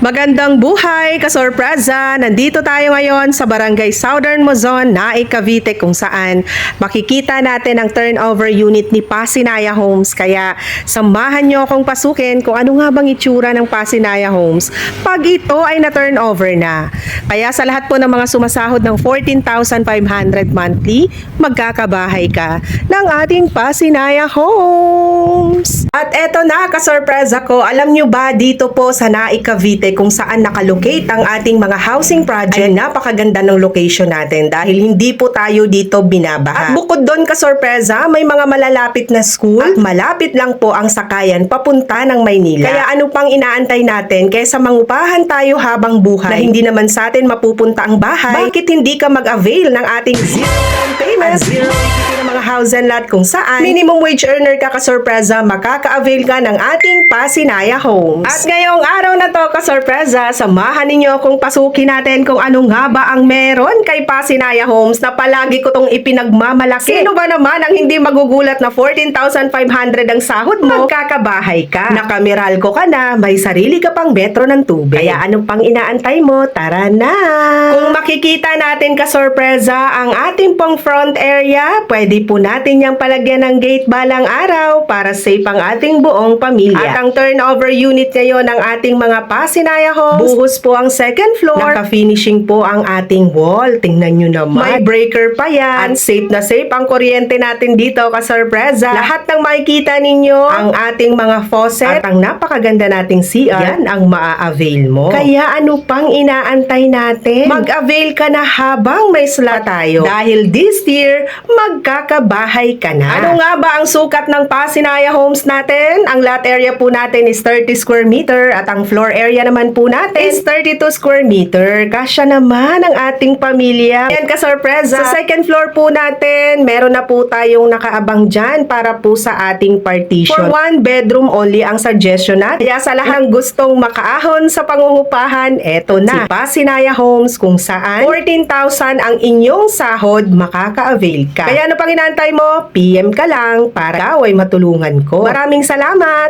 Magandang buhay, kasorpresa! Nandito tayo ngayon sa Barangay Southern Mozon, Naik, Cavite, kung saan makikita natin ang turnover unit ni Pasinaya Homes. Kaya samahan nyo akong pasukin kung ano nga bang itsura ng Pasinaya Homes pag ito ay na-turnover na. Kaya sa lahat po ng mga sumasahod ng 14,500 monthly, magkakabahay ka ng ating Pasinaya Homes. At eto na, kasorpresa ko, alam nyo ba dito po sa Naik, Cavite, kung saan nakalocate ang ating mga housing project, ay napakaganda ng location natin dahil hindi po tayo dito binabaha. At bukod doon, kasorpresa, may mga malalapit na school at malapit lang po ang sakayan papunta ng Maynila. Kaya ano pang inaantay natin kaysa mangupahan tayo habang buhay na hindi naman sa atin mapupunta ang bahay? Bakit hindi ka mag-avail ng ating zero down payment at zero equity ng mga house and lot kung saan minimum wage earner ka, kasorpresa, makaka-avail ka ng ating Pasinaya Homes. At ngayong araw na to, kasorpresa, samahan ninyo kung pasukin natin kung ano nga ba ang meron kay Pasinaya Homes na palagi ko tong ipinagmamalaki. Sino ba naman ang hindi magugulat na 14,500 ang sahod mo? Magkakabahay ka, nakamiralko ka na, may sarili ka pang metro ng tubig. Kaya ano pang inaantay mo? Tara na! Kung makikita natin, kasorpresa, ang ating pong front area, pwede po natin yung palagyan ng gate balang araw para safe ang ating buong pamilya. At ang turnover unit ngayon ng ating mga Pasinaya Homes, buhos po ang second floor, naka-finishing po ang ating wall. Tingnan nyo naman, may breaker pa yan. At safe na safe ang kuryente natin dito, kasorpresa. Lahat ng makikita ninyo, ang ating mga faucet at ang napakaganda nating CR, yan ang maa-avail mo. Kaya ano pang inaantay natin? Mag-avail ka na habang may slot tayo. Dahil this year, magkakabahay ka na. Ano nga ba ang sukat ng Pasinaya Homes natin? Ang lot area po natin is 30 square meter at ang floor area naman po natin is 32 square meter. Kasya naman ang ating pamilya. Yan, kasorpresa. Sa second floor po natin, meron na po tayong nakaabang dyan para po sa ating partition. For one bedroom only ang suggestion natin. Kaya sa lahat ng gustong makaahon sa pangungupahan, eto na. Si Pasinaya Homes kung saan 14,000 ang inyong sahod, makaka-avail ka. Kaya ano pang inaantay mo? PM ka lang para ikaw ay matulungan ko. Maraming salamat!